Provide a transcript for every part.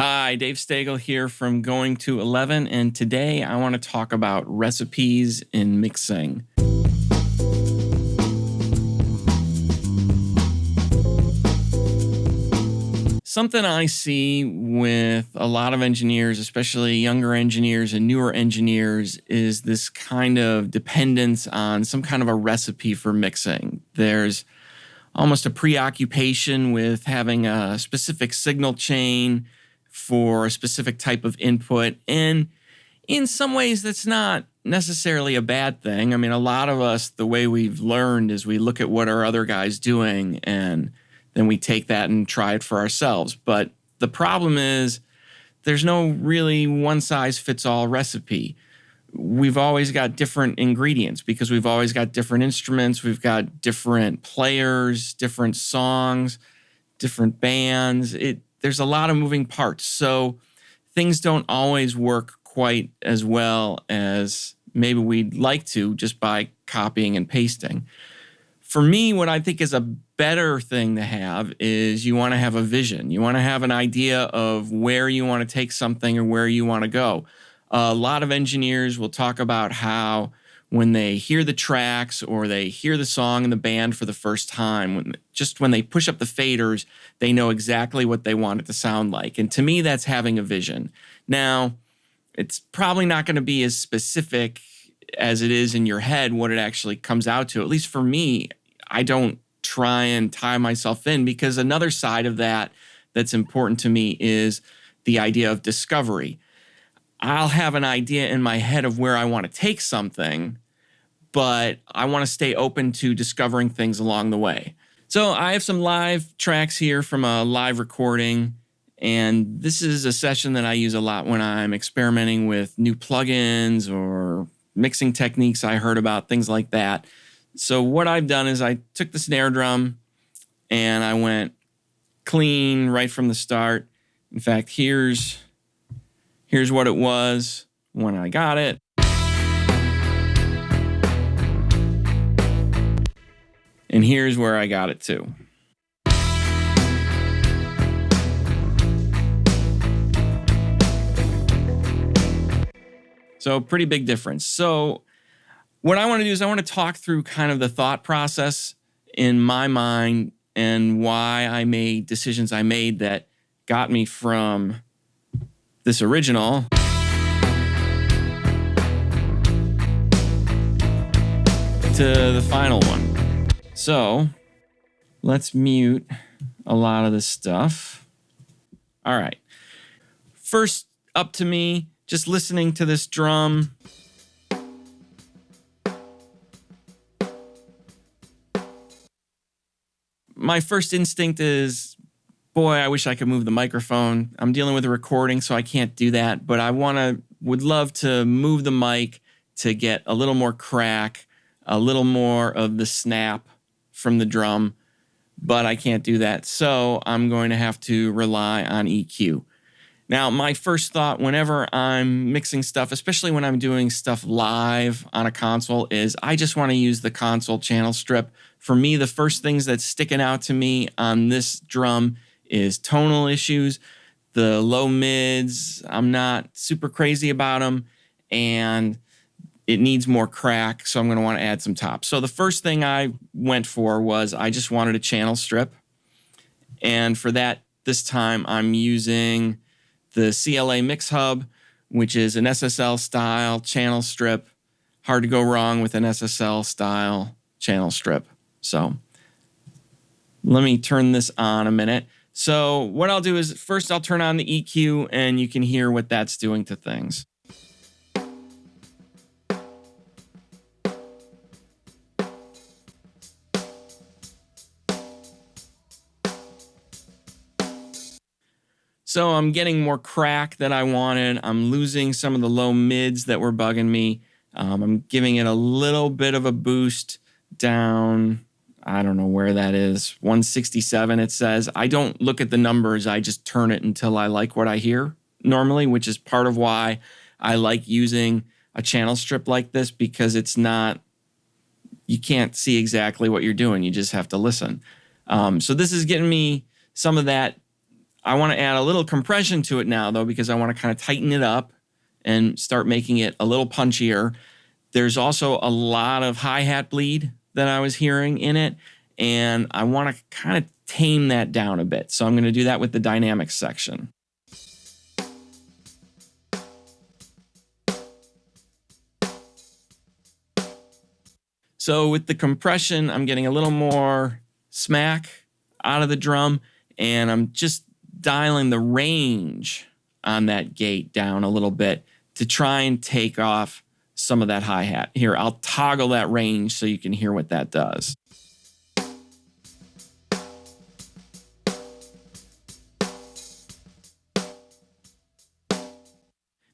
Hi, Dave Stagl here from Going to 11, and today I want to talk about recipes in mixing. Something I see with a lot of engineers, especially younger engineers and newer engineers, is this kind of dependence on some kind of a recipe for mixing. There's almost a preoccupation with having a specific signal chain for a specific type of input. And in some ways, that's not necessarily a bad thing. I mean, a lot of us, the way we've learned is we look at what are other guys doing and then we take that and try it for ourselves. But the problem is there's no really one-size-fits-all recipe. We've always got different ingredients because we've always got different instruments. We've got different players, different songs, different bands. There's a lot of moving parts. So things don't always work quite as well as maybe we'd like to just by copying and pasting. For me, what I think is a better thing to have is you want to have a vision. You want to have an idea of where you want to take something or where you want to go. A lot of engineers will talk about how when they hear the tracks or they hear the song in the band for the first time, when they push up the faders, they know exactly what they want it to sound like. And to me, that's having a vision. Now, it's probably not going to be as specific as it is in your head what it actually comes out to. At least for me, I don't try and tie myself in, because another side of that that's important to me is the idea of discovery. I'll have an idea in my head of where I want to take something, but I want to stay open to discovering things along the way. So I have some live tracks here from a live recording, and this is a session that I use a lot when I'm experimenting with new plugins or mixing techniques I heard about, things like that. So what I've done is I took the snare drum and I went clean right from the start. In fact, here's what it was when I got it. And here's where I got it to. So pretty big difference. So what I want to do is I want to talk through kind of the thought process in my mind and why I made decisions I made that got me from this original to the final one. So let's mute a lot of this stuff. All right. First up to me, just listening to this drum. My first instinct is, boy, I wish I could move the microphone. I'm dealing with a recording, so I can't do that. But I would love to move the mic to get a little more crack, a little more of the snap from the drum. But I can't do that, so I'm going to have to rely on EQ. Now, my first thought whenever I'm mixing stuff, especially when I'm doing stuff live on a console, is I just want to use the console channel strip. For me, the first things that's sticking out to me on this drum is tonal issues. The low mids, I'm not super crazy about them, and it needs more crack, so I'm going to want to add some tops. So the first thing I went for was I just wanted a channel strip. And for that, this time I'm using the CLA Mix Hub, which is an SSL style channel strip. Hard to go wrong with an SSL style channel strip. So let me turn this on a minute. So what I'll do is first I'll turn on the EQ and you can hear what that's doing to things. So I'm getting more crack that I wanted. I'm losing some of the low mids that were bugging me. I'm giving it a little bit of a boost down. I don't know where that is. 167 it says. I don't look at the numbers. I just turn it until I like what I hear normally, which is part of why I like using a channel strip like this, because it's not, you can't see exactly what you're doing. You just have to listen. So this is getting me some of that I want to add a little compression to it now, though, because I want to kind of tighten it up and start making it a little punchier. There's also a lot of hi-hat bleed that I was hearing in it, and I want to kind of tame that down a bit. So I'm going to do that with the dynamics section. So with the compression, I'm getting a little more smack out of the drum, and I'm just dialing the range on that gate down a little bit to try and take off some of that hi-hat. Here, I'll toggle that range so you can hear what that does.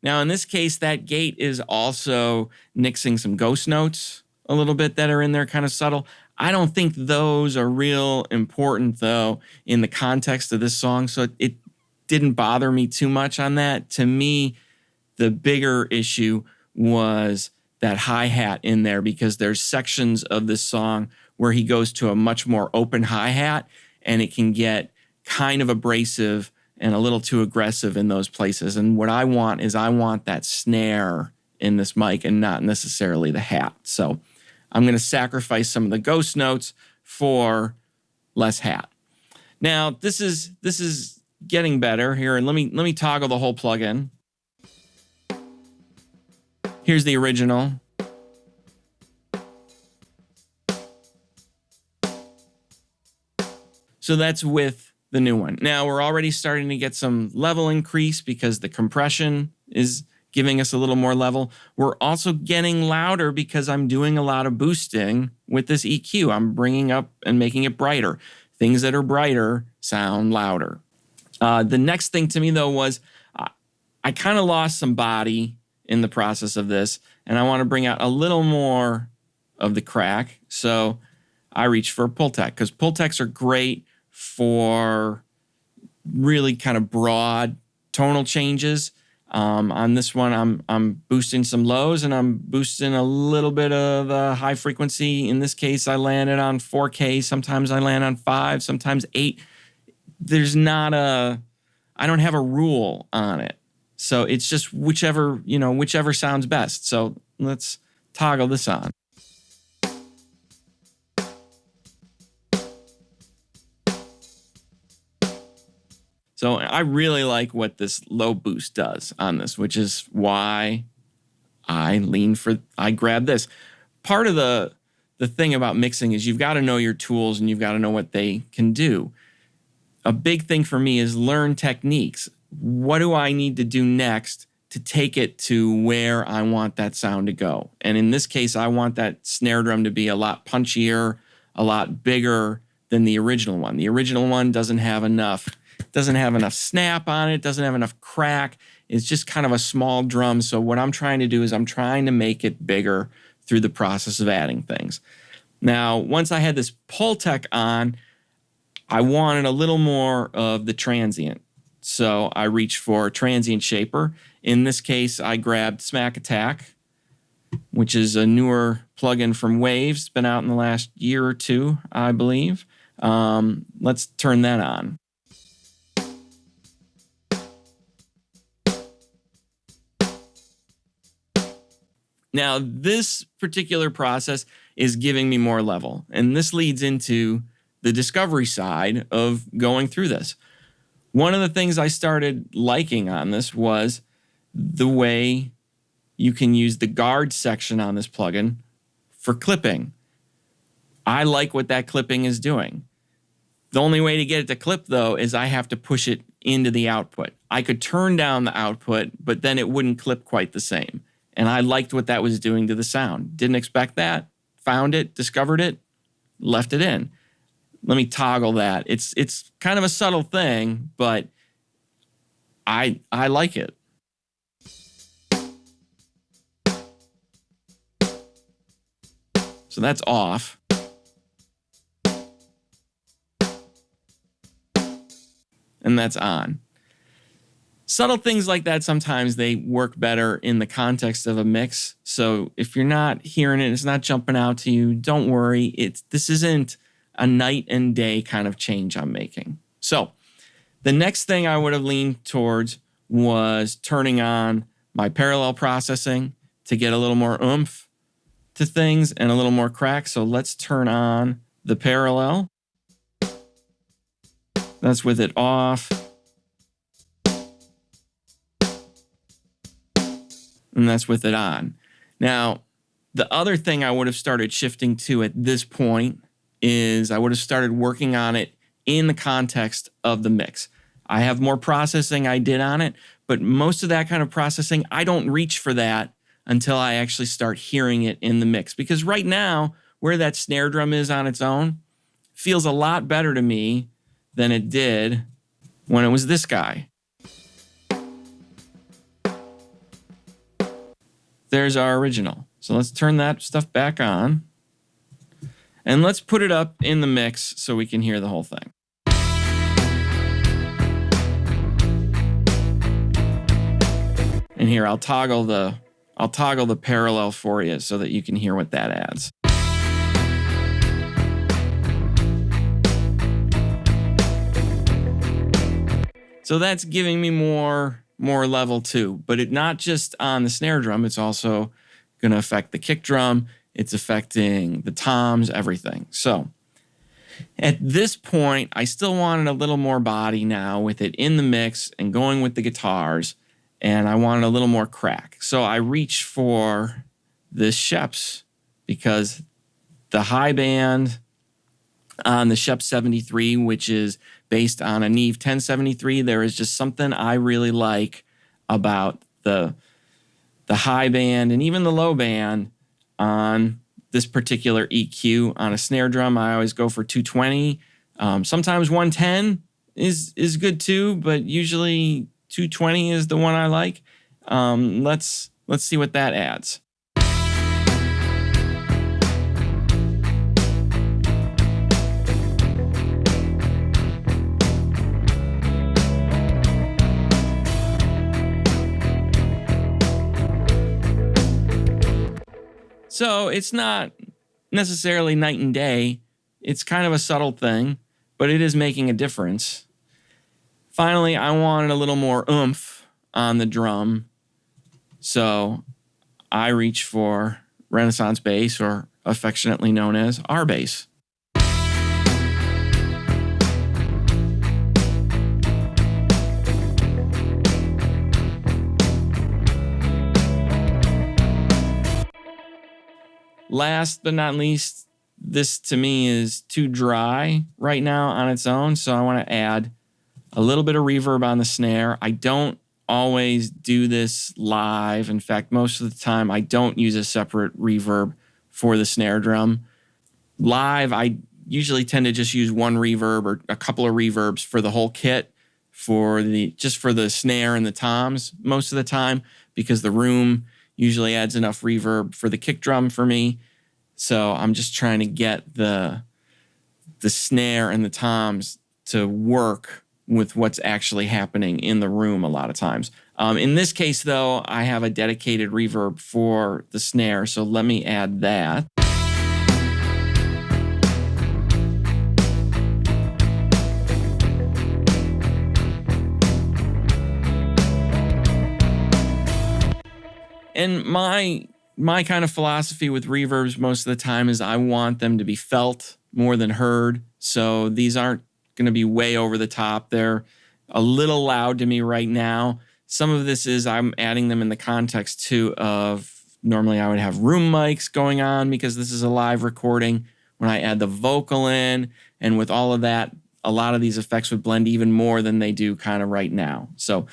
Now, in this case, that gate is also nixing some ghost notes a little bit that are in there, kind of subtle. I don't think those are real important, though, in the context of this song, so it didn't bother me too much on that. To me, the bigger issue was that hi-hat in there, because there's sections of this song where he goes to a much more open hi-hat, and it can get kind of abrasive and a little too aggressive in those places. And what I want is I want that snare in this mic and not necessarily the hat. So I'm going to sacrifice some of the ghost notes for less hat. Now, this is getting better here, and let me toggle the whole plugin. Here's the original. So that's with the new one. Now we're already starting to get some level increase because the compression is giving us a little more level. We're also getting louder because I'm doing a lot of boosting with this EQ. I'm bringing up and making it brighter. Things that are brighter sound louder. The next thing to me, though, was I kind of lost some body in the process of this, and I want to bring out a little more of the crack. So I reached for a pull tech, because pull techs are great for really kind of broad tonal changes. On this one, I'm boosting some lows, and I'm boosting a little bit of high frequency. In this case, I landed on 4K. Sometimes I land on 5, sometimes 8. I don't have a rule on it. So it's just whichever sounds best. So let's toggle this on. So I really like what this low boost does on this, which is why I grab this. Part of the thing about mixing is you've got to know your tools and you've got to know what they can do. A big thing for me is learn techniques. What do I need to do next to take it to where I want that sound to go? And in this case, I want that snare drum to be a lot punchier, a lot bigger than the original one. The original one doesn't have enough snap on it, doesn't have enough crack. It's just kind of a small drum. So what I'm trying to do is I'm trying to make it bigger through the process of adding things. Now, once I had this pull tech on, I wanted a little more of the transient. So I reached for Transient Shaper. In this case, I grabbed Smack Attack, which is a newer plugin from Waves. It's been out in the last year or two, I believe. Let's turn that on. Now, this particular process is giving me more level, and this leads into the discovery side of going through this. One of the things I started liking on this was the way you can use the guard section on this plugin for clipping. I like what that clipping is doing. The only way to get it to clip, though, is I have to push it into the output. I could turn down the output, but then it wouldn't clip quite the same. And I liked what that was doing to the sound. Didn't expect that. Found it, discovered it, left it in. Let me toggle that. It's kind of a subtle thing, but I like it. So that's off. And that's on. Subtle things like that, sometimes they work better in the context of a mix. So if you're not hearing it, it's not jumping out to you, don't worry. This isn't a night and day kind of change I'm making. So The next thing I would have leaned towards was turning on my parallel processing to get a little more oomph to things and a little more crack. So let's turn on the parallel. That's with it off. And that's with it on. Now, the other thing I would have started shifting to at this point is I would have started working on it in the context of the mix. I have more processing I did on it, but most of that kind of processing, I don't reach for that until I actually start hearing it in the mix. Because right now, where that snare drum is on its own, feels a lot better to me than it did when it was this guy. There's our original. So let's turn that stuff back on. And let's put it up in the mix so we can hear the whole thing. And here, I'll toggle the parallel for you so that you can hear what that adds. So that's giving me more level too, but it not just on the snare drum, it's also going to affect the kick drum. It's affecting the toms, everything. So at this point, I still wanted a little more body now with it in the mix and going with the guitars, and I wanted a little more crack. So I reached for this Sheps because the high band on the Shep 73, which is based on a Neve 1073, there is just something I really like about the high band and even the low band on this particular EQ. On a snare drum, I always go for 220. Sometimes 110 is good too, but usually 220 is the one I like. Let's see what that adds. So it's not necessarily night and day. It's kind of a subtle thing, but it is making a difference. Finally, I wanted a little more oomph on the drum. So I reach for Renaissance bass, or affectionately known as R bass. Last but not least, this to me is too dry right now on its own, so I want to add a little bit of reverb on the snare. I don't always do this live. In fact, most of the time I don't use a separate reverb for the snare drum. Live, I usually tend to just use one reverb or a couple of reverbs for the whole kit, for the snare and the toms most of the time, because the room usually adds enough reverb for the kick drum for me. So I'm just trying to get the snare and the toms to work with what's actually happening in the room a lot of times. In this case, though, I have a dedicated reverb for the snare, so let me add that. And my kind of philosophy with reverbs most of the time is I want them to be felt more than heard. So these aren't going to be way over the top. They're a little loud to me right now. Some of this is I'm adding them in the context too of normally I would have room mics going on because this is a live recording. When I add the vocal in and with all of that, a lot of these effects would blend even more than they do kind of right now. So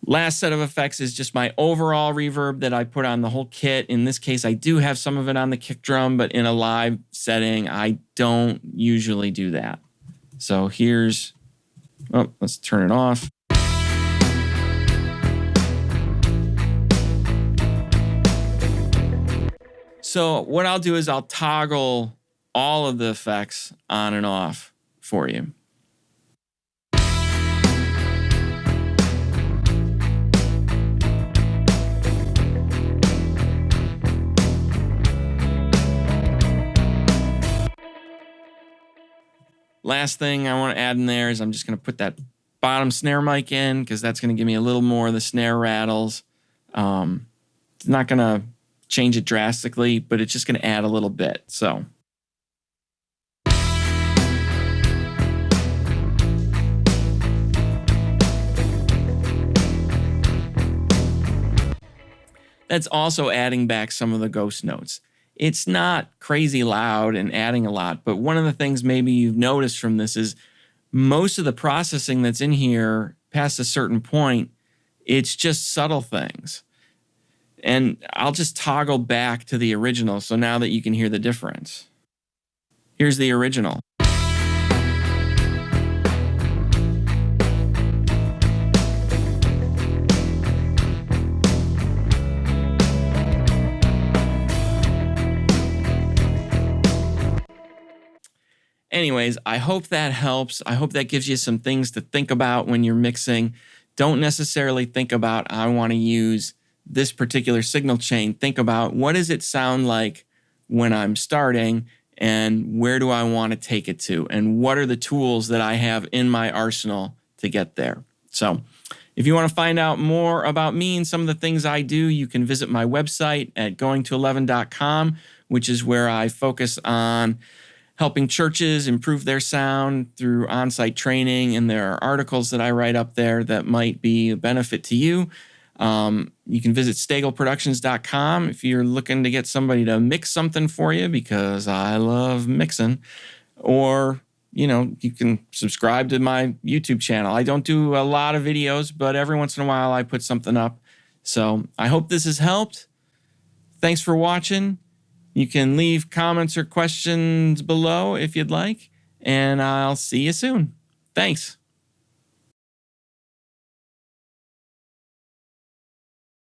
last set of effects is just my overall reverb that I put on the whole kit. In this case, I do have some of it on the kick drum, but in a live setting, I don't usually do that. So here's, let's turn it off. So what I'll do is I'll toggle all of the effects on and off for you. Last thing I want to add in there is I'm just going to put that bottom snare mic in because that's going to give me a little more of the snare rattles. It's not going to change it drastically, but it's just going to add a little bit. So that's also adding back some of the ghost notes. It's not crazy loud and adding a lot, but one of the things maybe you've noticed from this is most of the processing that's in here past a certain point, it's just subtle things. And I'll just toggle back to the original so now that you can hear the difference. Here's the original. Anyways, I hope that helps. I hope that gives you some things to think about when you're mixing. Don't necessarily think about, I want to use this particular signal chain. Think about, what does it sound like when I'm starting, and where do I want to take it to? And what are the tools that I have in my arsenal to get there? So if you want to find out more about me and some of the things I do, you can visit my website at goingto11.com, which is where I focus on helping churches improve their sound through on-site training, and there are articles that I write up there that might be a benefit to you. You can visit staglproductions.com if you're looking to get somebody to mix something for you, because I love mixing. Or, you can subscribe to my YouTube channel. I don't do a lot of videos, but every once in a while I put something up. So I hope this has helped. Thanks for watching. You can leave comments or questions below if you'd like, and I'll see you soon. Thanks.